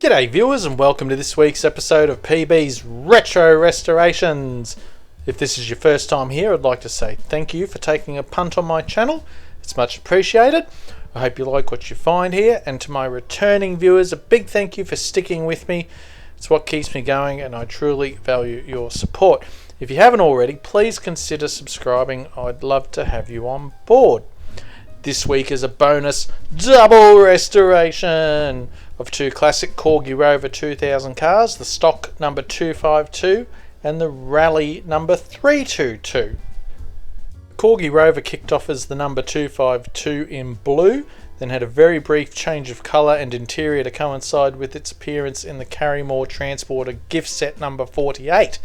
G'day viewers and welcome to this week's episode of PB's Retro Restorations. If this is your first time here, I'd like to say thank you for taking a punt on my channel. It's much appreciated. I hope you like what you find here, and to my returning viewers, a big thank you for sticking with me. It's what keeps me going and I truly value your support. If you haven't already, please consider subscribing. I'd love to have you on board. This week is a bonus double restoration of two classic Corgi Rover 2000 cars, the stock number 252 and the rally number 322. Corgi Rover kicked off as the number 252 in blue, then had a very brief change of colour and interior to coincide with its appearance in the Carrymore Transporter gift set number 48.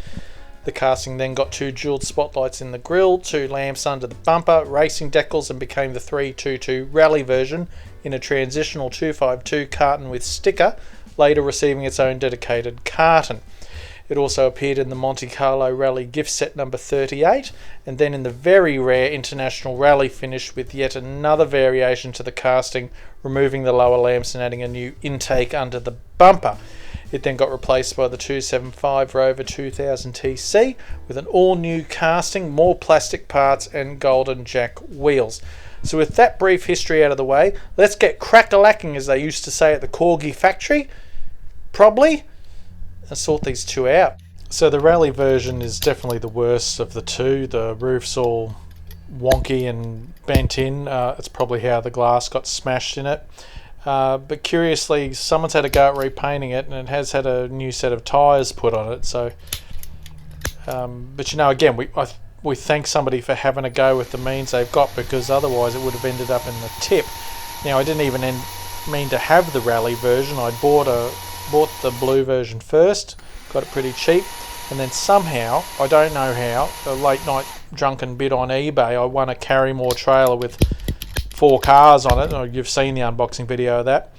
The casting then got two jewelled spotlights in the grille, two lamps under the bumper, racing decals, and became the 322 rally version in a transitional 252 carton with sticker, later receiving its own dedicated carton. It also appeared in the Monte Carlo Rally gift set number 38, and then in the very rare International Rally finish with yet another variation to the casting, removing the lower lamps and adding a new intake under the bumper. It then got replaced by the 275 Rover 2000 TC with an all-new casting, more plastic parts and golden jack wheels. So with that brief history out of the way, let's get crack-a-lacking, as they used to say at the Corgi factory, probably, and sort these two out. So the rally version is definitely the worst of the two. The roof's all wonky and bent in. It's probably how the glass got smashed in it. But curiously, someone's had a go at repainting it, and it has had a new set of tyres put on it. So, but you know, again, we thank somebody for having a go with the means they've got, because otherwise it would have ended up in the tip. Now, I didn't even mean to have the rally version. I bought the blue version first, got it pretty cheap, and then somehow, I don't know how, a late night drunken bid on eBay, I won a Carrymore trailer with 4 cars on it. You've seen the unboxing video of that,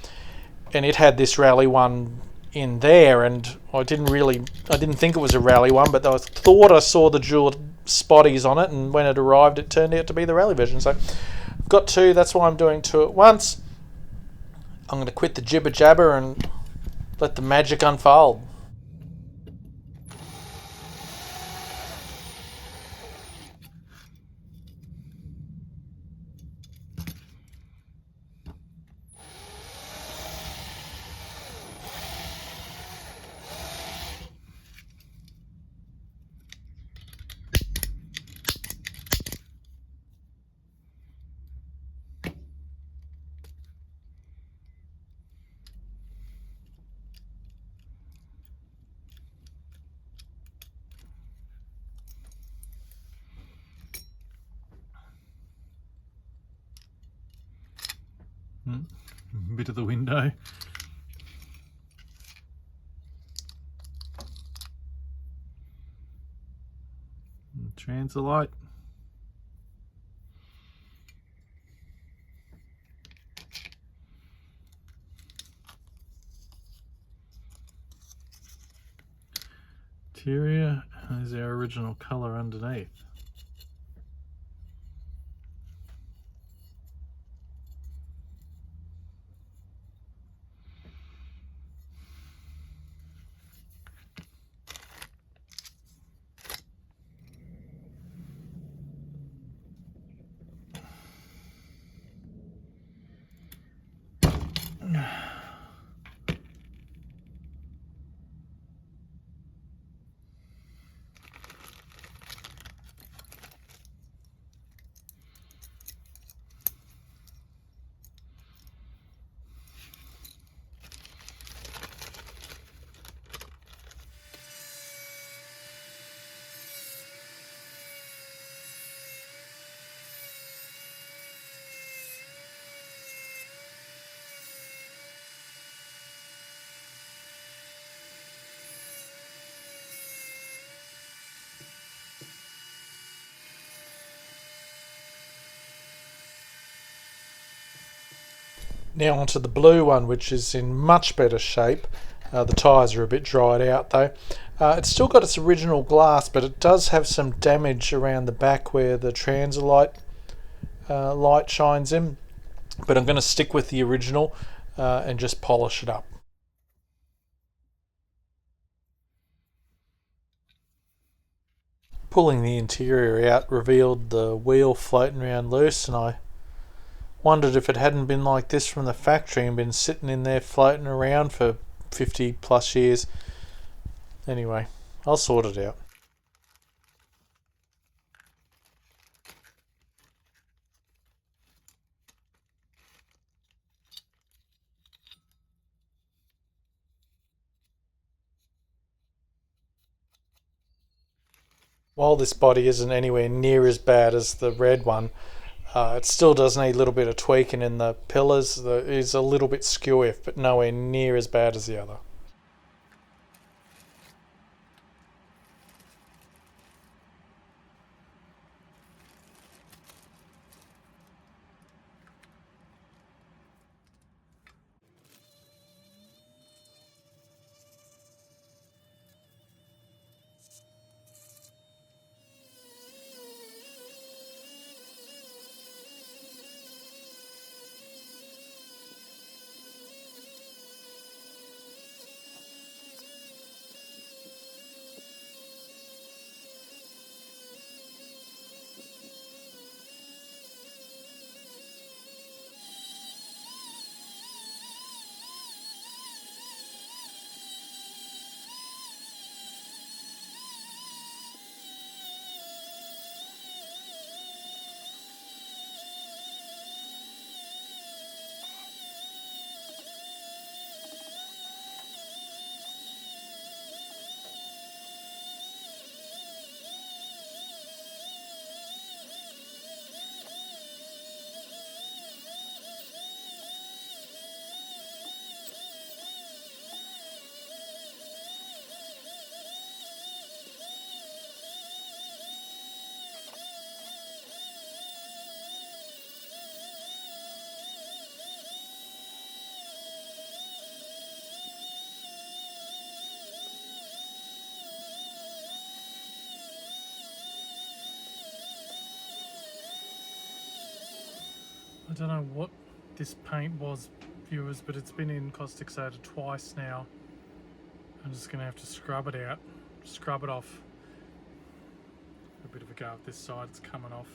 and it had this rally one in there, and I didn't think it was a rally one, but I thought I saw the jeweled spotties on it, and when it arrived it turned out to be the rally version. So I've got two, that's why I'm doing two at once. I'm going to quit the jibber jabber and let the magic unfold. Bit of the window. Transilite. Interior is our original colour underneath. Now onto the blue one, which is in much better shape. The tyres are a bit dried out though. It's still got its original glass, but it does have some damage around the back where the Transilite light shines in. But I'm going to stick with the original and just polish it up. Pulling the interior out revealed the wheel floating around loose, and I wondered if it hadn't been like this from the factory and been sitting in there floating around for 50 plus years. Anyway, I'll sort it out. While this body isn't anywhere near as bad as the red one, it still does need a little bit of tweaking in the pillars. It is a little bit skewy, but nowhere near as bad as the other. I don't know what this paint was, viewers, but it's been in caustic soda twice now. I'm just going to have to scrub it out, scrub it off. A bit of a go up this side, it's coming off.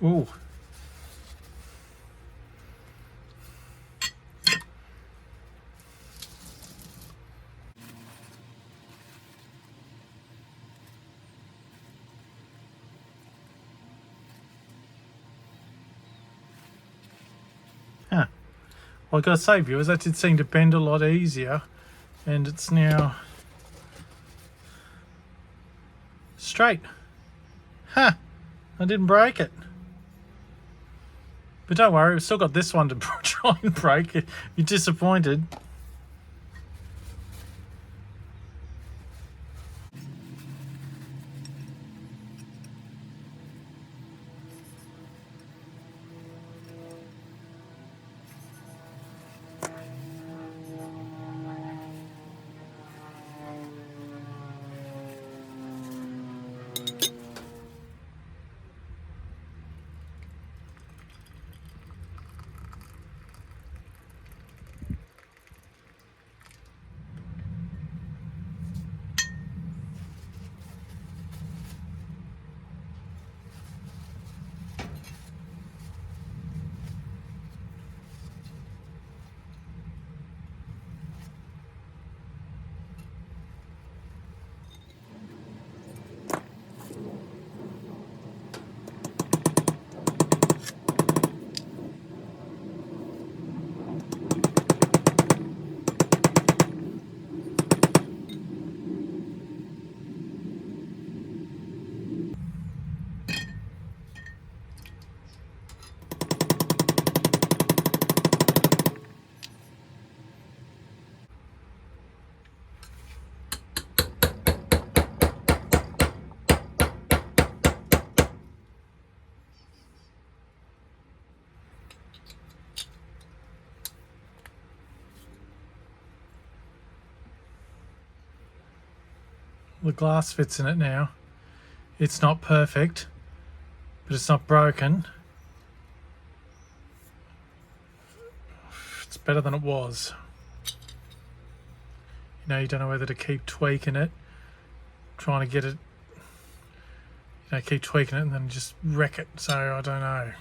Ooh. Huh. Well, I gotta say, viewers, that did seem to bend a lot easier, and it's now straight. Huh. I didn't break it. But don't worry, we've still got this one to try and break it. You're disappointed. the glass fits in it now. It's not perfect, but it's not broken. It's better than it was. You know, you don't know whether to keep tweaking it, trying to get it, you know, keep tweaking it and then just wreck it. So I don't know.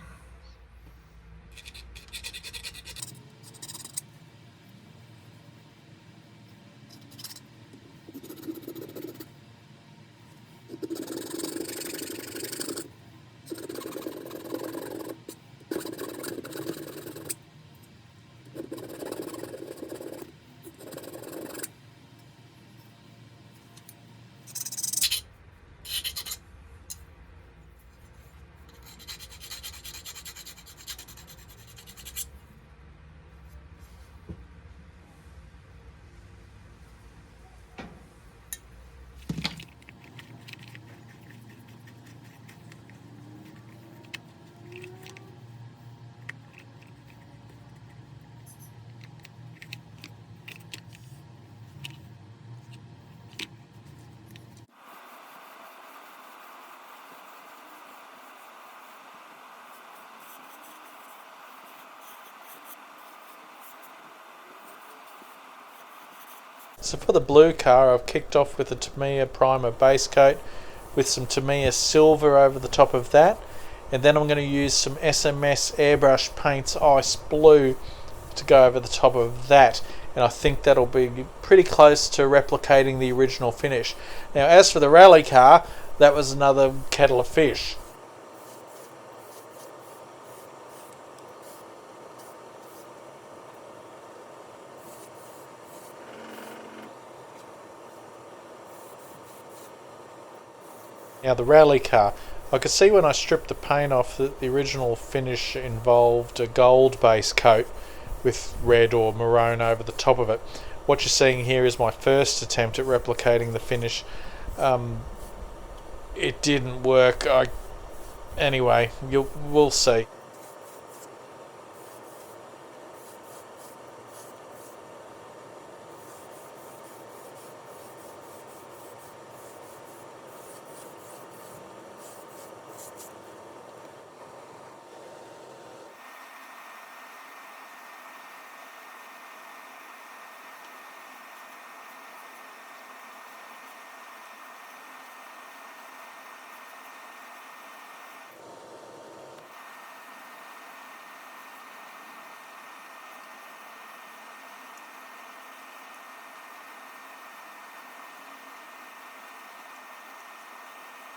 So for the blue car, I've kicked off with a Tamiya primer base coat with some Tamiya silver over the top of that, and then I'm going to use some SMS airbrush paints ice blue to go over the top of that, and I think that'll be pretty close to replicating the original finish. Now as for the rally car, that was another kettle of fish. Now the rally car, I could see when I stripped the paint off that the original finish involved a gold base coat with red or maroon over the top of it. What you're seeing here is my first attempt at replicating the finish. It didn't work. Anyway, we'll see.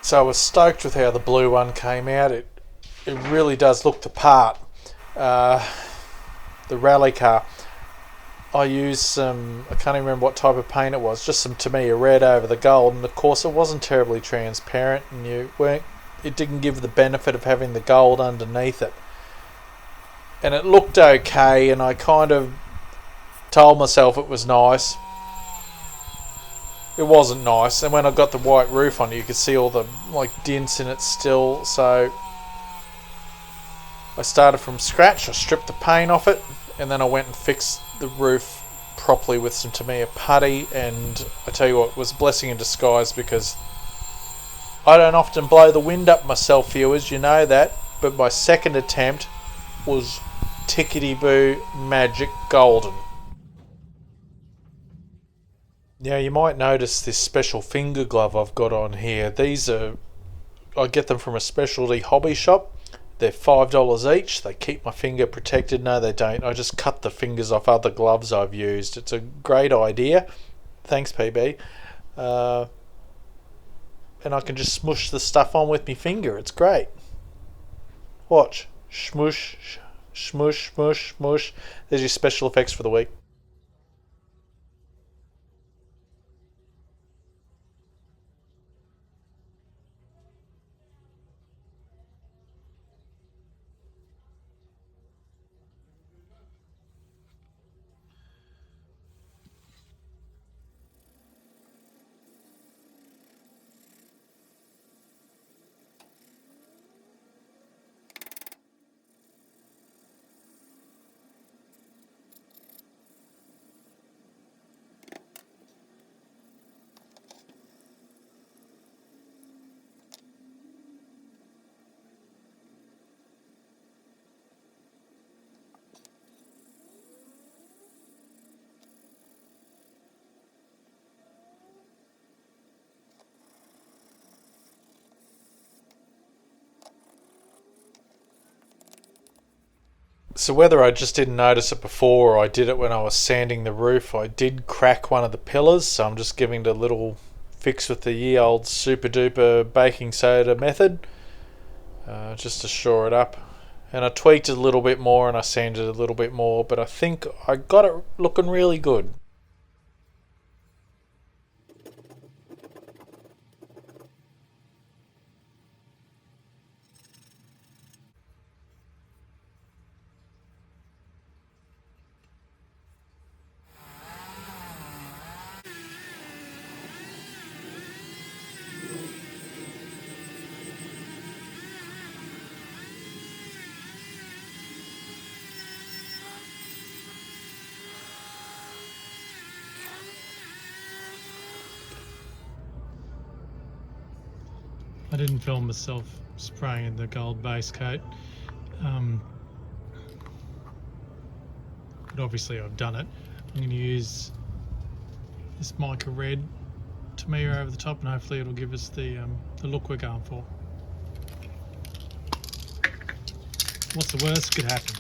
So I was stoked with how the blue one came out. It really does look the part. The rally car, I used some, I can't even remember what type of paint it was, just some Tamiya red over the gold, and of course it wasn't terribly transparent, and it didn't give the benefit of having the gold underneath it. And it looked okay, and I kind of told myself it was nice. It wasn't nice, and when I got the white roof on it, you could see all the dents in it still. So I started from scratch. I stripped the paint off it, and then I went and fixed the roof properly with some Tamiya putty. And I tell you what, it was a blessing in disguise, because I don't often blow the wind up myself, viewers, you know that, but my second attempt was tickety-boo magic golden. Now you might notice this special finger glove I've got on here. I get them from a specialty hobby shop. They're $5 each. They keep my finger protected. No, they don't. I just cut the fingers off other gloves I've used. It's a great idea. Thanks, PB. And I can just smush the stuff on with my finger. It's great. Watch. Shmush, shmush, shmush, shmush. There's your special effects for the week. So whether I just didn't notice it before or I did it when I was sanding the roof, I did crack one of the pillars, so I'm just giving it a little fix with the ye old super duper baking soda method, just to shore it up. And I tweaked it a little bit more and I sanded it a little bit more, but I think I got it looking really good. I didn't film myself spraying the gold base coat, but obviously I've done it. I'm going to use this mica red Tamiya over the top, and hopefully it'll give us the look we're going for. What's the worst could happen?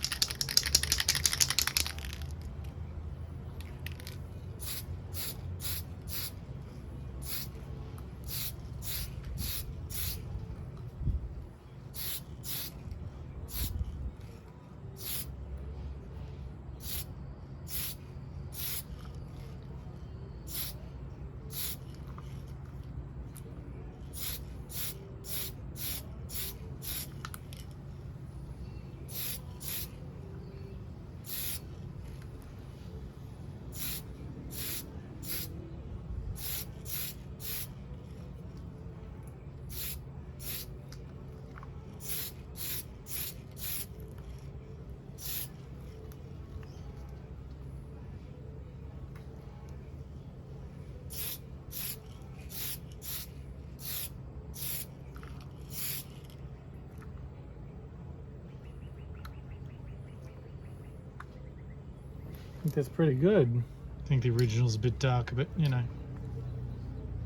I think that's pretty good. I think the original's a bit darker, but you know,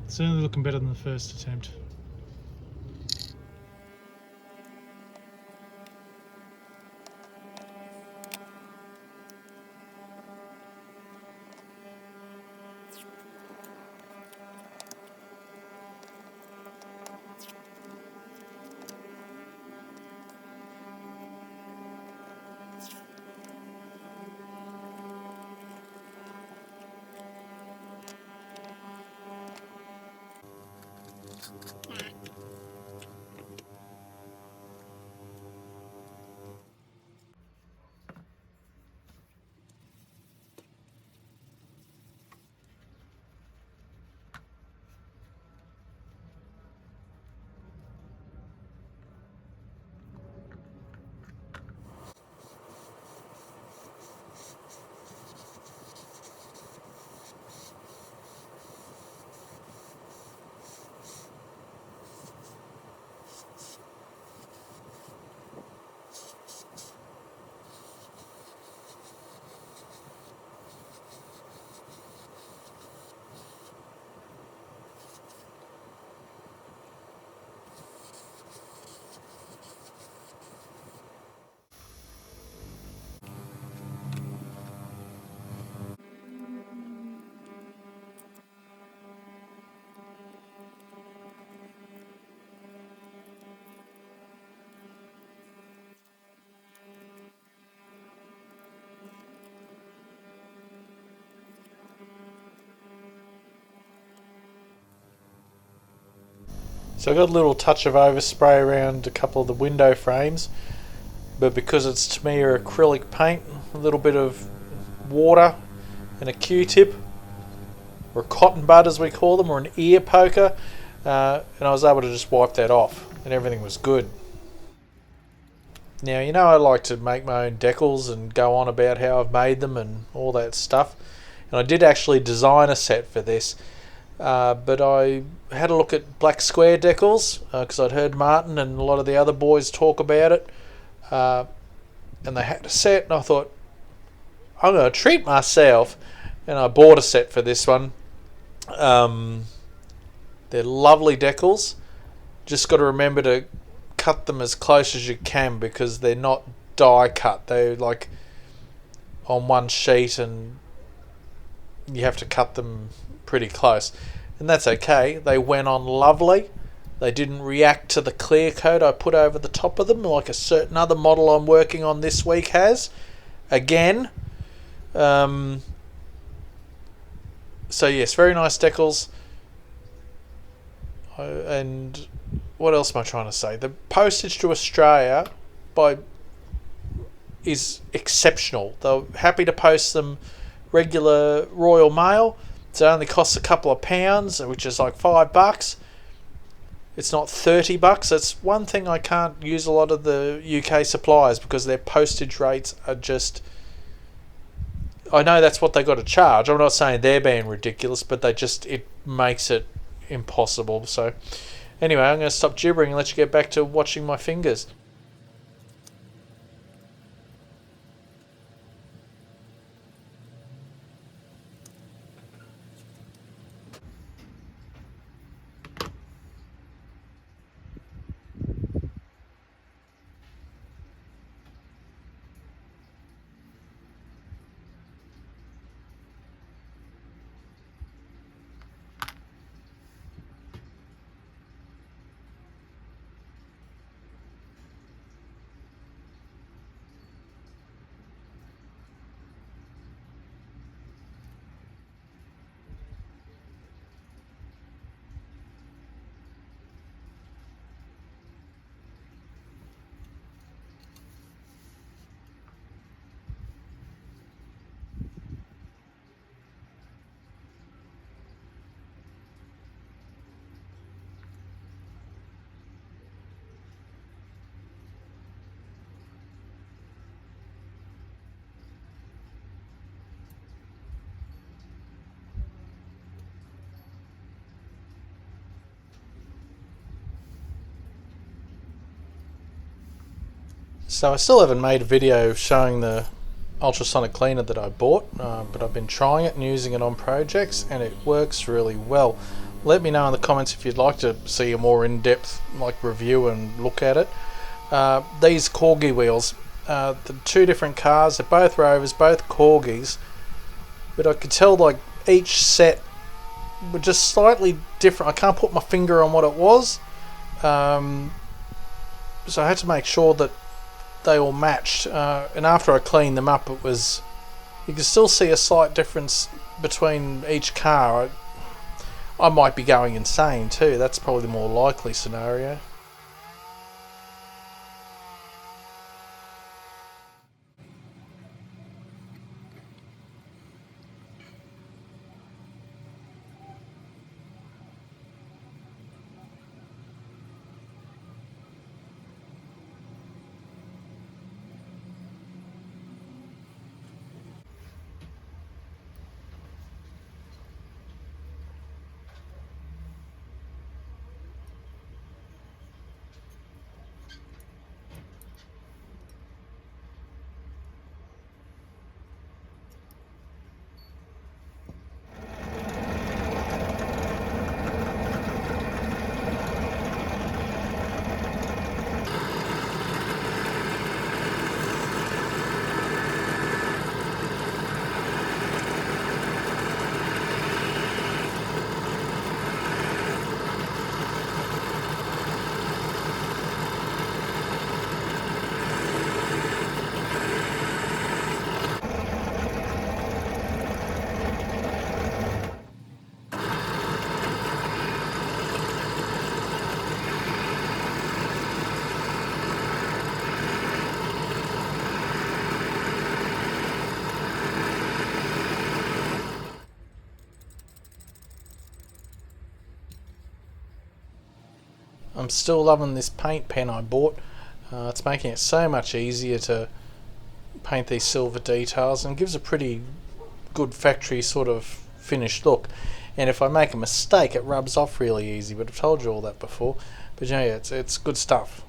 certainly looking better than the first attempt. So I got a little touch of overspray around a couple of the window frames, but because it's Tamiya acrylic paint, a little bit of water and a Q-tip, or a cotton bud as we call them, or an ear poker, and I was able to just wipe that off and everything was good. Now, you know, I like to make my own decals and go on about how I've made them and all that stuff, and I did actually design a set for this. But I had a look at black square decals because I'd heard Martin and a lot of the other boys talk about it, and they had a set, and I thought, I'm going to treat myself, and I bought a set for this one. They're lovely decals. Just got to remember to cut them as close as you can because they're not die cut. They're like on one sheet and you have to cut them pretty close. And that's okay. They went on lovely. They didn't react to the clear coat I put over the top of them like a certain other model I'm working on this week has. Again. So yes, very nice decals. And what else am I trying to say? The postage to Australia is exceptional. They're happy to post them regular Royal Mail. It only costs a couple of pounds, which is like $5. It's not $30. That's one thing I can't use a lot of the UK suppliers because their postage rates are just... I know that's what they got to charge. I'm not saying they're being ridiculous, but it makes it impossible. So anyway, I'm going to stop gibbering and let you get back to watching my fingers. So I still haven't made a video showing the ultrasonic cleaner that I bought, but I've been trying it and using it on projects and it works really well. Let me know in the comments if you'd like to see a more in-depth review and look at it. These Corgi wheels, the two different cars, they're both Rovers, both Corgis, but I could tell each set were just slightly different. I can't put my finger on what it was, so I had to make sure that they all matched, and after I cleaned them up, you can still see a slight difference between each car. I might be going insane too. That's probably the more likely scenario. I'm still loving this paint pen I bought. It's making it so much easier to paint these silver details and gives a pretty good factory sort of finished look. And if I make a mistake, it rubs off really easy, but I've told you all that before. But yeah, it's good stuff.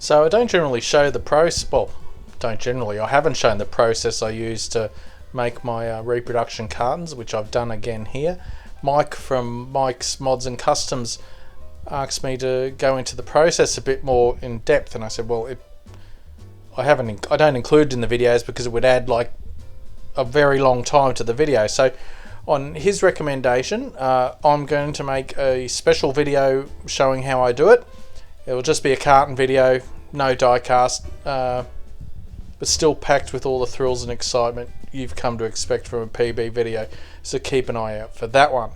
So I don't generally show the process. Well, I haven't shown the process I use to make my reproduction cartons, which I've done again here. Mike from Mike's Mods and Customs asked me to go into the process a bit more in depth, and I said, well, I don't include it in the videos because it would add like a very long time to the video. So on his recommendation, I'm going to make a special video showing how I do it. It will just be a carton video, no die cast, but still packed with all the thrills and excitement you've come to expect from a PB video. So keep an eye out for that one.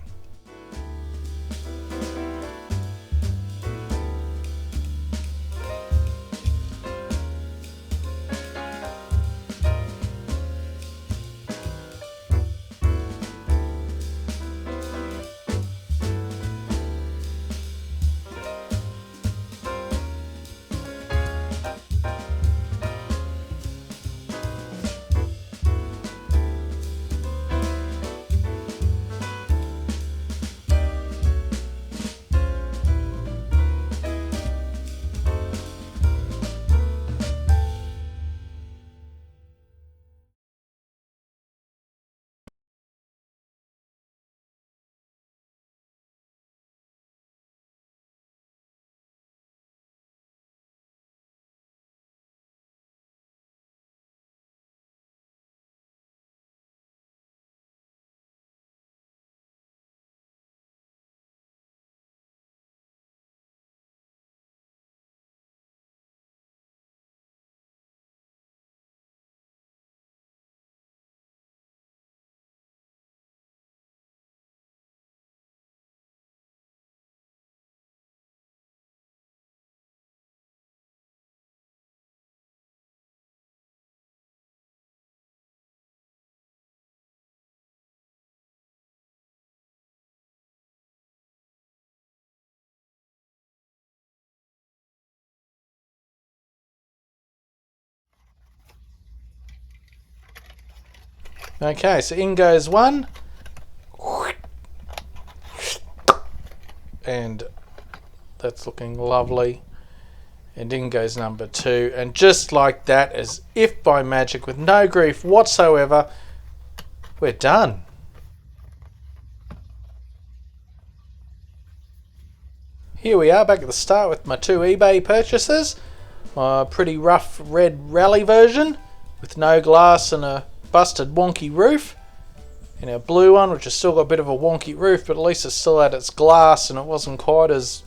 Okay, so in goes one, and that's looking lovely, and in goes number two, and just like that, as if by magic, with no grief whatsoever, we're done. Here we are back at the start with my two eBay purchases. A pretty rough red rally version with no glass and a busted wonky roof, and our blue one which has still got a bit of a wonky roof, but at least it still had its glass and it wasn't quite as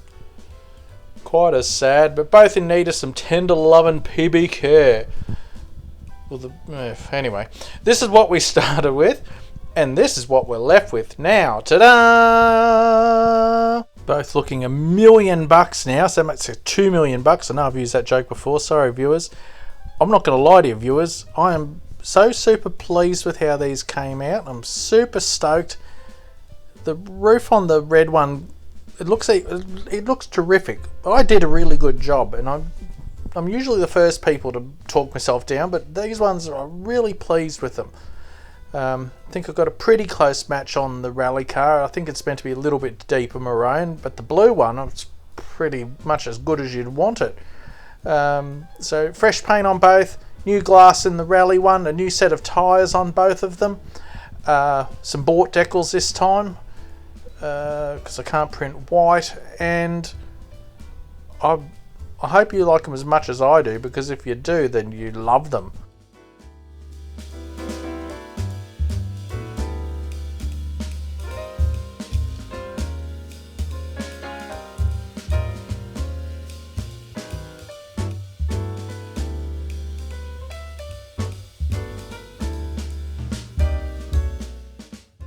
sad, but both in need of some tender loving PB care. Well, anyway, this is what we started with, and this is what we're left with now. Ta-da! Both looking $1 million now, so that's $2 million. I know I've used that joke before, sorry viewers. I'm not going to lie to you viewers, I am so super pleased with how these came out. I'm super stoked. The roof on the red one, it looks terrific. I did a really good job, and I'm usually the first people to talk myself down, but these ones I'm really pleased with them. I think I've got a pretty close match on the rally car. I think it's meant to be a little bit deeper maroon, but the blue one, it's pretty much as good as you'd want it. So fresh paint on both. New glass in the rally one, a new set of tyres on both of them, some bought decals this time because I can't print white, and I hope you like them as much as I do, because if you do then you love them.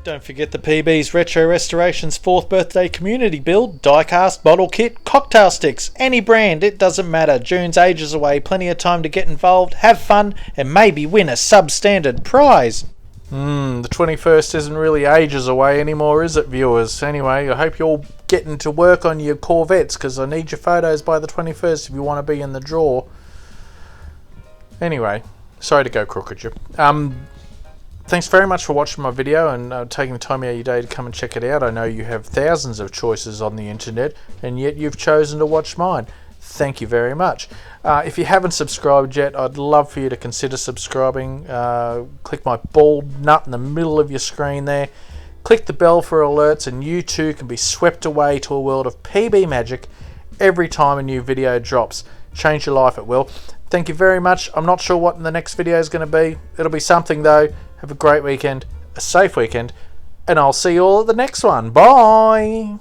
Don't forget the PB's Retro Restorations 4th birthday community build, diecast, bottle kit, cocktail sticks, any brand, it doesn't matter. June's ages away, plenty of time to get involved, have fun, and maybe win a substandard prize. The 21st isn't really ages away anymore, is it viewers? Anyway, I hope you're all getting to work on your Corvettes, because I need your photos by the 21st if you want to be in the draw. Anyway, sorry to go crooked. Thanks very much for watching my video and taking the time out of your day to come and check it out. I know you have thousands of choices on the internet, and yet you've chosen to watch mine. thank you very much. If you haven't subscribed yet, I'd love for you to consider subscribing. Click my bald nut in the middle of your screen there. Click the bell for alerts, and you too can be swept away to a world of PB magic every time a new video drops. Change your life, it will. Thank you very much. I'm not sure what the next video is going to be. It'll be something though. Have a great weekend, a safe weekend, and I'll see you all at the next one. Bye!